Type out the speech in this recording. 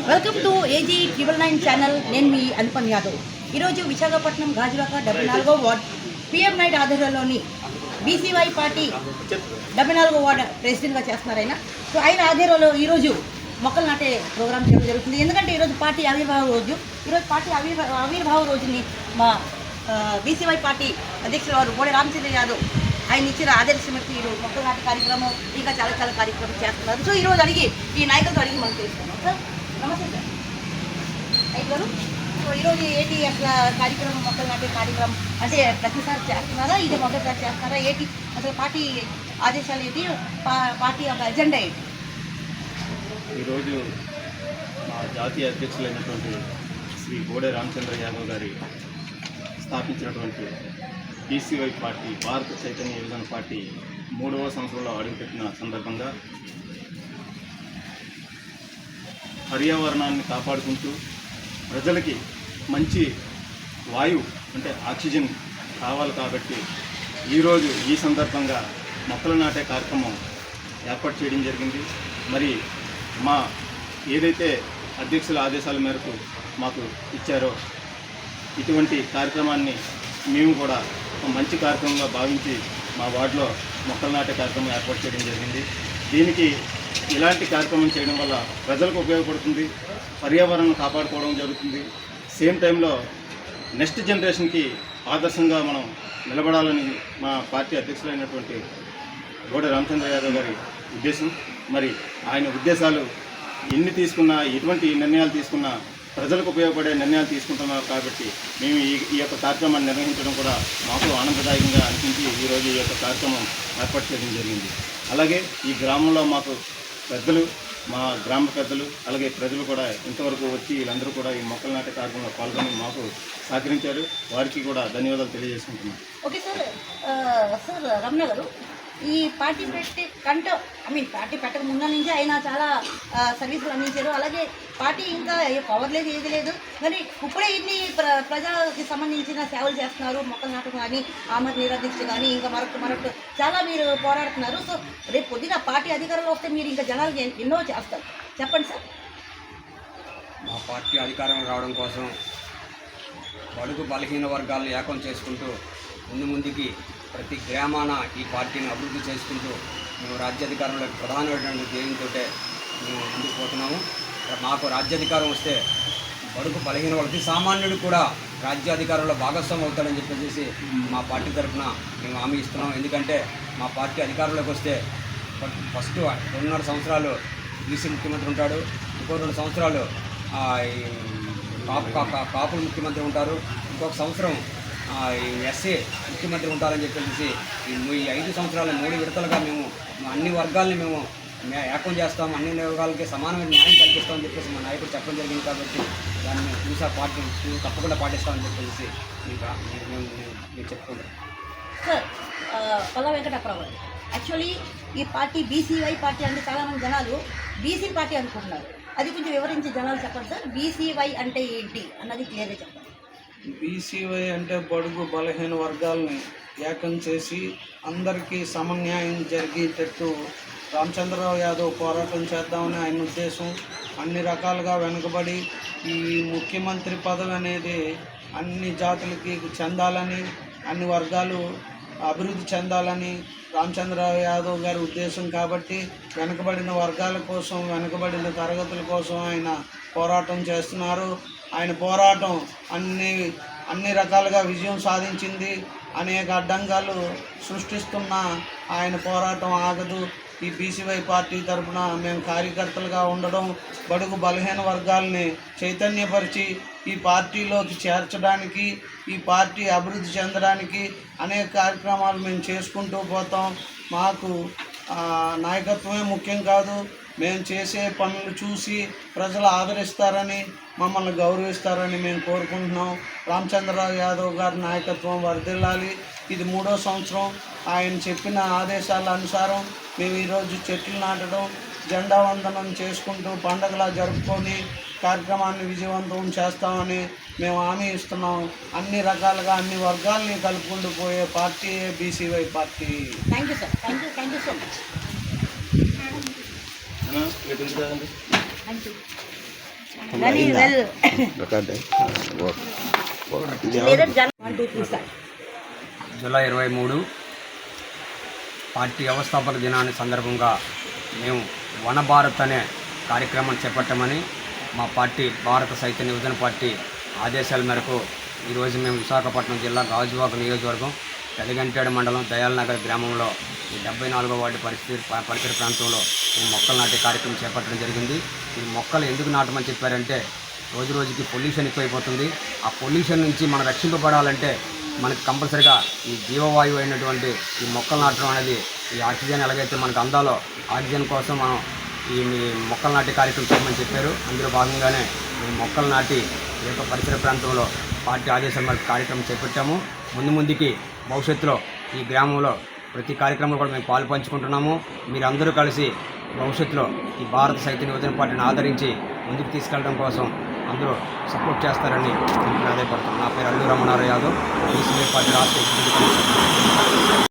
Welcome to AG 999 channel. నేను మీ అనుపమ్ యాదవ్. ఈరోజు Visakhapatnam Gajuwaka 74వ ward PM Naidu ఆధ్వర్యంలోని బీసీవై పార్టీ 74వ వార్డ్ ప్రెసిడెంట్గా చేస్తున్నారు ఆయన. సో ఆయన ఆధ్వర్యంలో ఈరోజు మొక్కలు నాటే ప్రోగ్రాం చేయడం జరుగుతుంది. ఎందుకంటే ఈరోజు పార్టీ ఆవిర్భావ రోజు. ఈరోజు పార్టీ ఆవిర్భావ రోజుని మా బీసీవై పార్టీ అధ్యక్షులు వారు బోడే రామచంద్ర యాదవ్ ఆయన ఇచ్చిన ఆదర్శం మేరకు ఈరోజు మొక్కలు నాటే కార్యక్రమం ఇంకా చాలా కార్యక్రమం చేస్తున్నారు. సో ఈరోజు ఈ నాయకులతో అడిగి మనం తెలుసుకున్నాం. సార్ నమస్తే సార్ అయితే గారు. సో ఈరోజు ఏంటి అసలు కార్యక్రమం, మొక్కలు నాటే కార్యక్రమం అంటే ప్రతిసారి చేస్తున్నారా, ఇది మొదటిసారి చేస్తున్నారా, ఏంటి అసలు పార్టీ ఆదేశాలు ఏంటి, పార్టీ యొక్క ఎజెండా ఏంటి? ఈరోజు మా జాతీయ అధ్యక్షులైనటువంటి శ్రీ బోడే రామచంద్ర యాదవ్ గారి స్థాపించినటువంటి బీసీవై పార్టీ, భారత చైతన్య యువజన పార్టీ 3వ సంవత్సరంలో అడుగుపెట్టిన సందర్భంగా పర్యావరణాన్ని కాపాడుకుంటూ ప్రజలకి మంచి వాయువు అంటే ఆక్సిజన్ కావాలి కాబట్టి ఈరోజు ఈ సందర్భంగా మొక్కలు నాటే కార్యక్రమం ఏర్పాటు చేయడం జరిగింది. మరి మా ఏదైతే అధ్యక్షుల ఆదేశాల మేరకు మాకు ఇచ్చారో ఇటువంటి కార్యక్రమాన్ని మేము కూడా మంచి కార్యక్రమంగా భావించి మా వార్డులో మొక్కలు నాటే కార్యక్రమం ఏర్పాటు చేయడం జరిగింది. దీనికి ఇలాంటి కార్యక్రమం చేయడం వల్ల ప్రజలకు ఉపయోగపడుతుంది, పర్యావరణం కాపాడుకోవడం జరుగుతుంది. సేమ్ టైంలో నెక్స్ట్ జనరేషన్కి ఆదర్శంగా మనం నిలబడాలని మా పార్టీ అధ్యక్షులైనటువంటి బోడే రామచంద్ర యాదవ్ గారి ఉద్దేశం. మరి ఆయన ఉద్దేశాలు ఎన్ని తీసుకున్నా, ఎటువంటి నిర్ణయాలు తీసుకున్నా ప్రజలకు ఉపయోగపడే నిర్ణయాలు తీసుకుంటున్నారు కాబట్టి మేము ఈ యొక్క కార్యక్రమాన్ని నిర్వహించడం కూడా మాకు ఆనందదాయకంగా అనిపించి ఈరోజు ఈ యొక్క కార్యక్రమం ఏర్పాటు చేయడం జరిగింది. అలాగే ఈ గ్రామంలో మాకు పెద్దలు, మా గ్రామ పెద్దలు, అలాగే ప్రజలు కూడా ఇంతవరకు వచ్చి వీళ్ళందరూ కూడా ఈ మొక్కలు నాటే కార్యక్రమంలో పాల్గొని మాకు సహకరించారు. వారికి కూడా ధన్యవాదాలు తెలియజేసుకుంటున్నాం. Okay sir. సార్ రమణ గారు, ఈ పార్టీ పార్టీ పెట్టక ముందు నుంచి ఆయన చాలా సర్వీసులు అందించారు. అలాగే పార్టీ ఇంకా పవర్ లేదు, ఏది లేదు, మరి ఇప్పుడే ఇన్ని ప్రజలకి సంబంధించిన సేవలు చేస్తున్నారు. మొక్కలు నాటకం కానీ, ఆమర నిరాదీక్ష కానీ, ఇంకా మరొకటి చాలా మీరు పోరాడుతున్నారు. సో రేపు పొద్దున పార్టీ అధికారంలో వస్తే మీరు ఇంకా జనాలకి ఎన్నో చేస్తారు. చెప్పండి సార్. మా పార్టీ అధికారం రావడం కోసం బడుగు బలహీన వర్గాలను ఏకం చేసుకుంటూ ముందుకి ప్రతి గ్రామాన ఈ పార్టీని అభివృద్ధి చేసుకుంటూ మేము రాజ్యాధికారంలోకి ప్రధానమైనటువంటి ధ్యేయంతో మేము ముందుకు పోతున్నాము. మాకు రాజ్యాధికారం వస్తే బడుగు బలహీన ప్రతి సామాన్యుడు కూడా రాజ్యాధికారంలో భాగస్వామి అవుతాడని చెప్పేసి మా పార్టీ తరఫున మేము హామీ ఇస్తున్నాం. ఎందుకంటే మా పార్టీ అధికారంలోకి వస్తే ఫస్ట్ 2.5 సంవత్సరాలు బీసీ ముఖ్యమంత్రి ఉంటాడు, ఇంకో 2 సంవత్సరాలు కాపులు ముఖ్యమంత్రి ఉంటారు, ఇంకొక సంవత్సరం ఎస్ఏ ముఖ్యమంత్రి ఉంటారని చెప్పేసి ఈ 5 సంవత్సరాలు 3 విడతలుగా మేము అన్ని వర్గాల్ని మేము ఏకం చేస్తాము, అన్ని వర్గాలకి సమానమైన న్యాయం కల్పిస్తామని చెప్పేసి మా నాయకుడు చెప్పడం జరిగింది. కాబట్టి దాన్ని మేము తప్పకుండా పాటిస్తామని చెప్పేసి మేము చెప్పుకుంటాం. సార్ పల్లా వెంకటప్రభు, యాక్చువల్లీ ఈ పార్టీ బీసీవై పార్టీ అంటే చాలామంది జనాలు బీసీ పార్టీ అనుకుంటున్నారు. అది కొంచెం వివరించి జనాలు చెప్పండి సార్. బీసీవై అంటే ఏంటి అన్నది క్లియర్గా చెప్పండి. బీసీవై అంటే బడుగు బలహీన వర్గాలని ఏకం చేసి అందరికీ సమన్యాయం జరిగేటట్టు రామచంద్రరావు యాదవ్ పోరాటం చేద్దామని ఆయన ఉద్దేశం. అన్ని రకాలుగా వెనుకబడి ఈ ముఖ్యమంత్రి పదవి అనేది అన్ని జాతులకి చెందాలని, అన్ని వర్గాలు అభివృద్ధి చెందాలని రామచంద్రరావు యాదవ్ గారి ఉద్దేశం. కాబట్టి వెనుకబడిన వర్గాల కోసం, వెనుకబడిన తరగతుల కోసం ఆయన పోరాటం చేస్తున్నారు. ఆయన పోరాటం అన్ని రకాలుగా విజయం సాధించింది. అనేక అడ్డంగాలు సృష్టిస్తున్న ఆయన పోరాటం ఆగదు. ఈ బీసీవై పార్టీ తరఫున మేము కార్యకర్తలుగా ఉండడం, బడుగు బలహీన వర్గాల్ని చైతన్యపరిచి ఈ పార్టీలోకి చేర్చడానికి, ఈ పార్టీ అభివృద్ధి చెందడానికి అనేక కార్యక్రమాలు మేము చేసుకుంటూ పోతాం. మాకు నాయకత్వమే ముఖ్యం కాదు, మేము చేసే పనులు చూసి ప్రజలు ఆదరిస్తారని, మమ్మల్ని గౌరవిస్తారని మేము కోరుకుంటున్నాం. రామచంద్రరావు యాదవ్ గారి నాయకత్వం వర్ధిల్లాలి. ఇది 3వ సంవత్సరం. ఆయన చెప్పిన ఆదేశాల అనుసారం మేము ఈరోజు చెట్లు నాటడం, జెండా వందనం చేసుకుంటూ పండగలా జరుపుకొని కార్యక్రమాన్ని విజయవంతం చేస్తామని మేము హామీ ఇస్తున్నాం. అన్ని రకాలుగా అన్ని వర్గాల్ని కలుపుకుంటూ పోయే party BCY party. Thank you sir. Thank you so much. Thank you. Very well. లేదా జన 1 2 3 స్టార్ట్. జూలై 23 పార్టీ వ్యవస్థాపక దినాన్ని సందర్భంగా మేము వన భారత్ అనే కార్యక్రమం చేపట్టామని మా పార్టీ భారత సాహిత్య యువజన పార్టీ ఆదేశాల మేరకు ఈరోజు మేము విశాఖపట్నం జిల్లా గాజువాక నియోజకవర్గం కలిగంటేడు మండలం దయాలనగర్ గ్రామంలో ఈ 74వ వార్డు పరిసర ప్రాంతంలో ఈ మొక్కలు నాటే కార్యక్రమం చేపట్టడం జరిగింది. ఈ మొక్కలు ఎందుకు నాటమని చెప్పారంటే రోజు రోజుకి పొల్యూషన్ ఎక్కువైపోతుంది. ఆ పొల్యూషన్ నుంచి మనం రక్షింపబడాలంటే మనకి కంపల్సరిగా ఈ జీవవాయువు అయినటువంటి ఈ మొక్కలు నాటడం అనేది ఈ ఆక్సిజన్ ఎలాగైతే మనకు అందాలో ఆక్సిజన్ కోసం మనం ఈ మొక్కలు నాటే కార్యక్రమం చేయమని చెప్పారు. అందులో భాగంగానే మేము మొక్కలు నాటి ఈ యొక్క పరిసర ప్రాంతంలో పార్టీ ఆదేశాల మేరకు కార్యక్రమం చేపట్టాము. ముందుకి భవిష్యత్తులో ఈ గ్రామంలో ప్రతి కార్యక్రమంలో కూడా మేము పాలు పంచుకుంటున్నాము. మీరందరూ కలిసి భవిష్యత్తులో ఈ భారత సాహిత్య యువజన పార్టీని ఆదరించి ముందుకు తీసుకెళ్ళడం కోసం అందరూ సపోర్ట్ చేస్తారని నేను ప్రాధాయపడుతున్నాను. నా పేరు అల్లు రమణారావు యాదవ్, బీసీవై పార్టీ రాష్ట్ర ఎగ్జిక్యూటివ్ కమిషనర్.